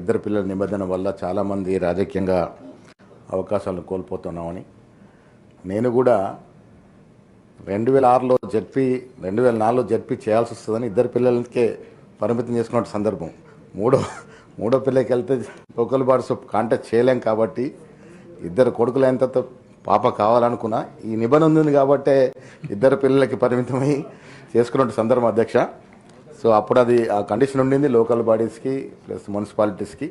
ఇద్దరు పిల్లల నిబంధన వల్ల చాలామంది రాజకీయంగా అవకాశాలను కోల్పోతున్నామని నేను కూడా 2006లో జడ్పీ 2004లో జడ్పీ చేయాల్సి వస్తుందని ఇద్దరు పిల్లలకే పరిమితం చేసుకున్న సందర్భం మూడో పిల్లకి వెళ్తే లోకల్ బాడీస్ కాంటాక్ట్ చేయలేం కాబట్టి ఇద్దరు కొడుకులైన తర్వాత పాప కావాలనుకున్నా ఈ నిబంధన ఉంది కాబట్టే ఇద్దరు పిల్లలకి పరిమితమై చేసుకున్న సందర్భం అధ్యక్ష. సో అప్పుడు అది ఆ కండిషన్ ఉండింది లోకల్ బాడీస్కి ప్లస్ మున్సిపాలిటీస్కి.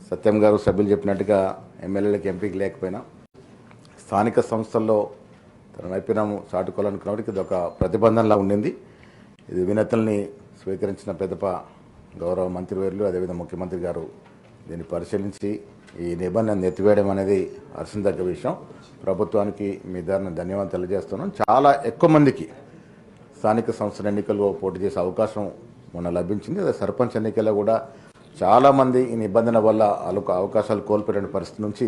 సత్యం గారు సభ్యులు చెప్పినట్టుగా ఎమ్మెల్యేలకి ఎంపీకి లేకపోయినా స్థానిక సంస్థల్లో తన నైపుణ్యం చాటుకోవాలనుకున్నప్పటికీ ఇది ఒక ప్రతిబంధనలా ఉండింది. ఇది వినతుల్ని స్వీకరించిన పెద్దప గౌరవ మంత్రివర్యులు అదేవిధంగా ముఖ్యమంత్రి గారు దీన్ని పరిశీలించి ఈ నిబంధన ఎత్తివేయడం అనేది హర్షించదగ్గ విషయం. ప్రభుత్వానికి మీ ద్వారా ధన్యవాదాలు తెలియజేస్తున్నాను. చాలా ఎక్కువ మందికి స్థానిక సంస్థల ఎన్నికల్లో పోటీ చేసే అవకాశం మొన్న లభించింది. అదే సర్పంచ్ ఎన్నికల్లో కూడా చాలామంది ఈ నిబంధన వల్ల అవకాశాలు కోల్పోయిన పరిస్థితి నుంచి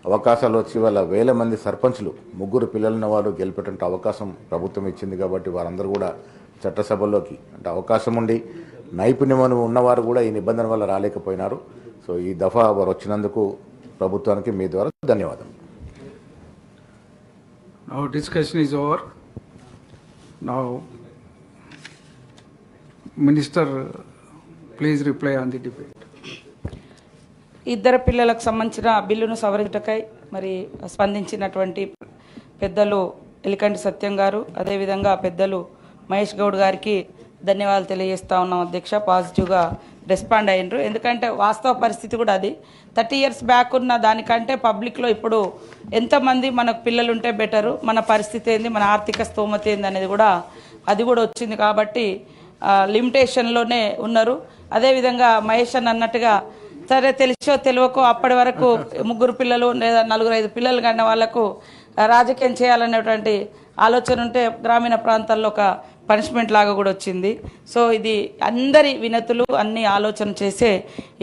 అవకాశాలు వచ్చి వాళ్ళ వేల మంది సర్పంచ్లు 3 పిల్లలున్న వాళ్ళు గెలిపేటువంటి అవకాశం ప్రభుత్వం ఇచ్చింది. కాబట్టి వారందరూ కూడా చట్టసభల్లోకి అంటే అవకాశం ఉండి నైపుణ్యం ఉన్నవారు కూడా ఈ నిబంధన వల్ల రాలేకపోయినారు. సో ఈ దఫా వారు వచ్చినందుకు ప్రభుత్వానికి మీ ద్వారా ధన్యవాదాలు. Now discussion is over. Now Minister, please reply on the debate. ఇద్దరు పిల్లలకు సంబంధించిన బిల్లును సవరించటకై మరి స్పందించినటువంటి పెద్దలు ఎలికంటి సత్యం గారు అదేవిధంగా పెద్దలు మహేష్ గౌడ్ గారికి ధన్యవాదాలు తెలియజేస్తా ఉన్నాం అధ్యక్ష. పాజిటివ్గా రెస్పాండ్ అయ్యిండ్రు. ఎందుకంటే వాస్తవ పరిస్థితి కూడా అది 30 years బ్యాక్ ఉన్న దానికంటే పబ్లిక్లో ఇప్పుడు ఎంతమంది మనకు పిల్లలు ఉంటే బెటరు, మన పరిస్థితి ఏంది, మన ఆర్థిక స్తోమత ఏంది అనేది కూడా అది కూడా వచ్చింది. కాబట్టి లిమిటేషన్లోనే ఉన్నారు. అదేవిధంగా మహేష్ అన్నట్టుగా సరే తెలిసో తెలియకో అప్పటి వరకు 3 పిల్లలు లేదా 4-5 పిల్లలు కన్నా వాళ్లకు రాజకీయం చేయాలనేటువంటి ఆలోచన ఉంటే గ్రామీణ ప్రాంతాల్లో ఒక పనిష్మెంట్ లాగా కూడా వచ్చింది. సో ఇది అందరి వినతులు అన్ని ఆలోచన చేసే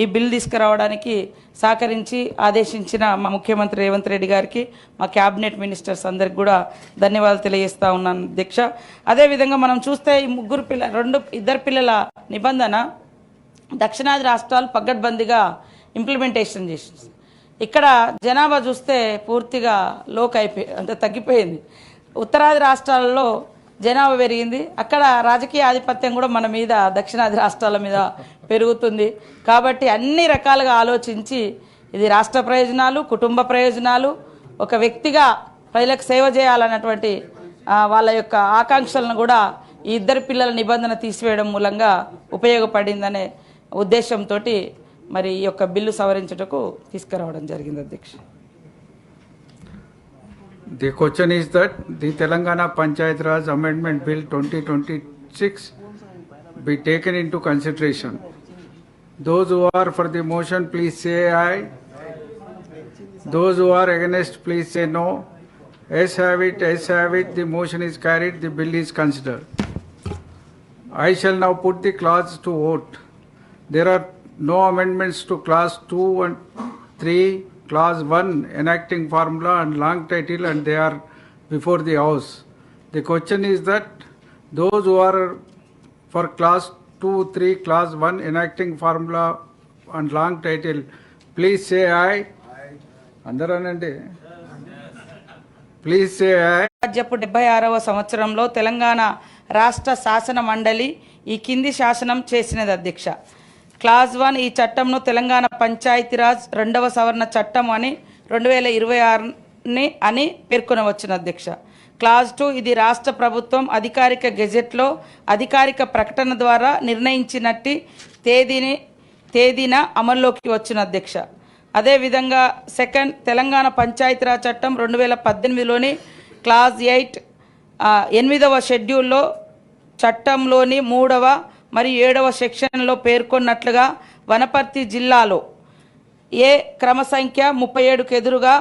ఈ బిల్ తీసుకురావడానికి సహకరించి ఆదేశించిన మా ముఖ్యమంత్రి రేవంత్ రెడ్డి గారికి మా క్యాబినెట్ మినిస్టర్స్ అందరికి కూడా ధన్యవాదాలు తెలియజేస్తా ఉన్నాను అధ్యక్ష. అదేవిధంగా మనం చూస్తే ఈ ఇద్దరు పిల్లల నిబంధన దక్షిణాది రాష్ట్రాలు పగడ్బందీగా ఇంప్లిమెంటేషన్ చేసింది. ఇక్కడ జనాభా చూస్తే పూర్తిగా అంటే తగ్గిపోయింది. ఉత్తరాది రాష్ట్రాలలో జనాభా పెరిగింది. అక్కడ రాజకీయ ఆధిపత్యం కూడా మన మీద దక్షిణాది రాష్ట్రాల మీద పెరుగుతుంది. కాబట్టి అన్ని రకాలుగా ఆలోచించి ఇది రాష్ట్ర ప్రయోజనాలు, కుటుంబ ప్రయోజనాలు, ఒక వ్యక్తిగా ప్రజలకు సేవ చేయాలన్నటువంటి వాళ్ళ యొక్క ఆకాంక్షలను కూడా ఈ ఇద్దరు పిల్లల నిబంధన తీసివేయడం మూలంగా ఉపయోగపడిందనే ఉద్దేశంతో మరి ఈ యొక్క బిల్లు సవరించుటకు తీసుకురావడం జరిగింది అధ్యక్ష. The question is that the Telangana Panchayat Raj Amendment Bill 2026 be taken into consideration. Those who are for the motion, please say aye. Those who are against, please say no. As have it, the motion is carried, the bill is considered. I shall now put the clause to vote. There are no amendments to clause 2 and 3. Clause 1 enacting formula and long title, and they are before the House. The question is that those who are for clause 2, 3, clause 1 enacting formula and long title, please say aye. Andaranandi. Please say aye. రాజ్యపు 76వ సంవత్సరంలో తెలంగాణ రాష్ట్ర శాసన మండలి ఈ కింది శాసనం చేసినది అధ్యక్ష. Clause 1 ఈ చట్టంను తెలంగాణ పంచాయతీరాజ్ 2వ సవరణ చట్టం అని 2026 అని పేర్కొనవచ్చును అధ్యక్ష. క్లాజ్ 2 ఇది రాష్ట్ర ప్రభుత్వం అధికారిక గెజెట్లో అధికారిక ప్రకటన ద్వారా నిర్ణయించినట్టి తేదీన అమల్లోకి వచ్చిన అధ్యక్ష. అదేవిధంగా సెకండ్ తెలంగాణ పంచాయతీరాజ్ చట్టం 2018లోని క్లాజ్ 8వ షెడ్యూల్లో చట్టంలోని 3వ మరియు 7వ సెక్షన్లో పేర్కొన్నట్లుగా వనపర్తి జిల్లాలో క్రమ సంఖ్య 37కు ఎదురుగా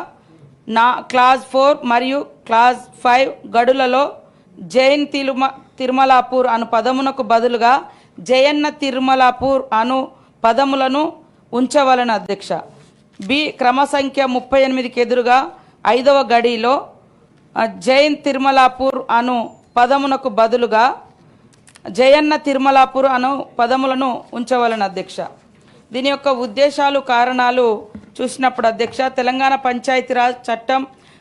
క్లాజ్ 4 మరియు క్లాజ్ 5 గడులలో జైన్ తిరుమలాపూర్ అను పదమునకు బదులుగా జయన్న తిరుమలాపూర్ అను పదములను ఉంచవలన అధ్యక్ష. బి క్రమ సంఖ్య 38కి ఎదురుగా 5వ గడిలో జైన్ తిరుమలాపూర్ అను పదమునకు బదులుగా జయన్న తిరుమలాపూర్ అను పదములను ఉంచవలన అధ్యక్ష. దీని యొక్క ఉద్దేశాలు కారణాలు చూసినప్పుడు అధ్యక్ష, తెలంగాణ పంచాయతీరాజ్ చట్టం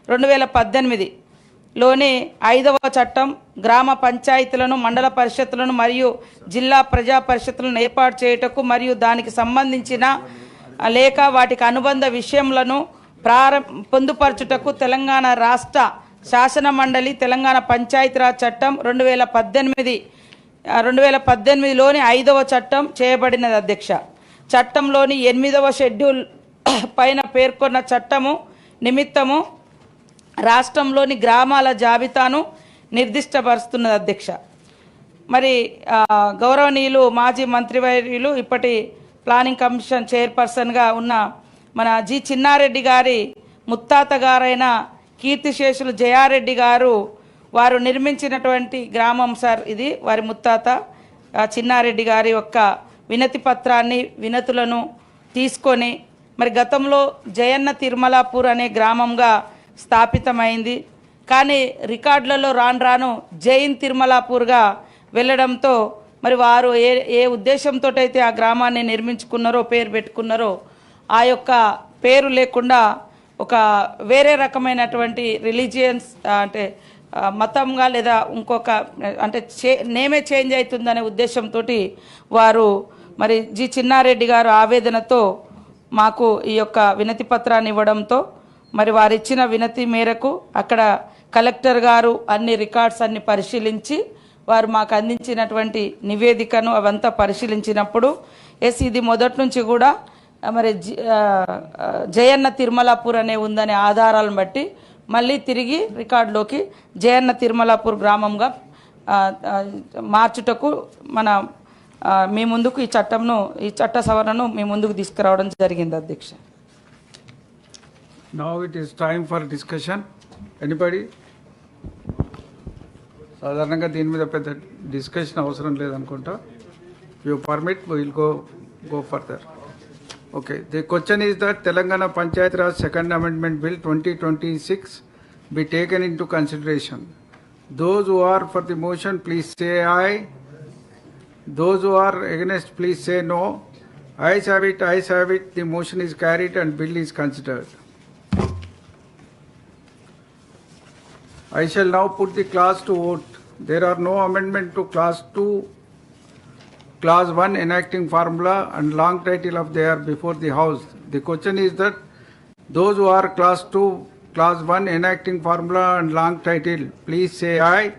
2018లోని 5వ చట్టం గ్రామ పంచాయతీలను, మండల పరిషత్లను మరియు జిల్లా ప్రజా పరిషత్లను ఏర్పాటు చేయుటకు మరియు దానికి సంబంధించిన లేక వాటికి అనుబంధ విషయములను పొందుపరచుటకు తెలంగాణ రాష్ట్ర శాసన మండలి తెలంగాణ పంచాయతీరాజ్ చట్టం 2018లోని 5వ చట్టం చేయబడినది అధ్యక్ష. చట్టంలోని 8వ షెడ్యూల్ పైన పేర్కొన్న చట్టము నిమిత్తము రాష్ట్రంలోని గ్రామాల జాబితాను నిర్దిష్టపరుస్తున్నది అధ్యక్ష. మరి గౌరవనీయులు మాజీ మంత్రివర్యులు ఇప్పటి ప్లానింగ్ కమిషన్ చైర్పర్సన్గా ఉన్న మన జి చిన్నారెడ్డి గారి ముత్తాత గారైన కీర్తిశేషులు జయారెడ్డి గారు వారు నిర్మించినటువంటి గ్రామం సార్ ఇది. వారి ముత్తాత చిన్నారెడ్డి గారి యొక్క వినతి పత్రాన్ని, వినతులను తీసుకొని మరి గతంలో జయన్న తిరుమలాపూర్ అనే గ్రామంగా స్థాపితమైంది. కానీ రికార్డులలో రాను జైన్ తిరుమలాపూర్గా వెళ్ళడంతో మరి వారు ఏ ఉద్దేశంతో అయితే ఆ గ్రామాన్ని నిర్మించుకున్నారో, పేరు పెట్టుకున్నారో, ఆ యొక్క పేరు లేకుండా ఒక వేరే రకమైనటువంటి రిలీజియన్స్ అంటే మతంగా లేదా ఇంకొక అంటే నేమే చేంజ్ అవుతుందనే ఉద్దేశంతో వారు మరి జి చిన్నారెడ్డి గారు ఆవేదనతో మాకు ఈ యొక్క వినతి పత్రాన్ని ఇవ్వడంతో మరి వారు ఇచ్చిన వినతి మేరకు అక్కడ కలెక్టర్ గారు అన్ని రికార్డ్స్ అన్ని పరిశీలించి వారు మాకు అందించినటువంటి నివేదికను అవంతా పరిశీలించినప్పుడు ఇది మొదటి నుంచి కూడా మరి జయన్న తిరుమలాపూర్ అనే ఉందనే ఆధారాలను బట్టి మళ్ళీ తిరిగి రికార్డులోకి జయన్న తిరుమలాపూర్ గ్రామంగా మార్చుటకు మీ ముందుకు ఈ చట్ట సవరణను మీ ముందుకు తీసుకురావడం జరిగింది అధ్యక్ష. Now it is time for discussion. Anybody? సాధారణంగా దీని మీద పెద్ద డిస్కషన్ అవసరం లేదనుకుంటా. You permit will go further. Okay, the question is that Telangana Panchayat Raj Second Amendment Bill 2026 be taken into consideration. Those who are for the motion, please say aye. Those who are against, please say no. Ayes have it, ayes have it. The motion is carried and bill is considered. I shall now put the clause to vote. There are no amendment to clause 2. Clause 1 enacting formula and long title of they are before the House. The question is that those who are clause 2, clause 1 enacting formula and long title, please say aye.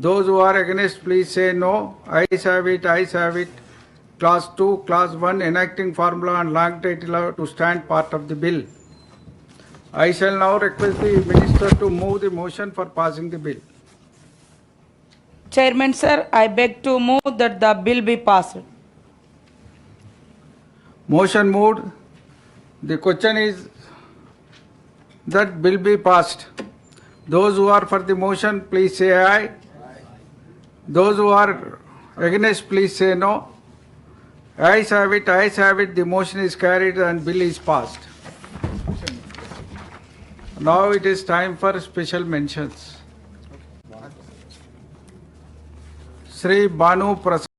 Those who are against, please say no. Ayes have it, ayes have it. Clause 2, clause 1 enacting formula and long title are to stand part of the bill. I shall now request the Minister to move the motion for passing the bill. Chairman sir, I beg to move that the bill be passed. Motion moved. The question is that bill be passed. Those who are for the motion, please say aye. Those who are against, please say no. Ayes have it, ayes have it. The motion is carried and bill is passed. Now it is time for special mentions. Sri Banu Prasad.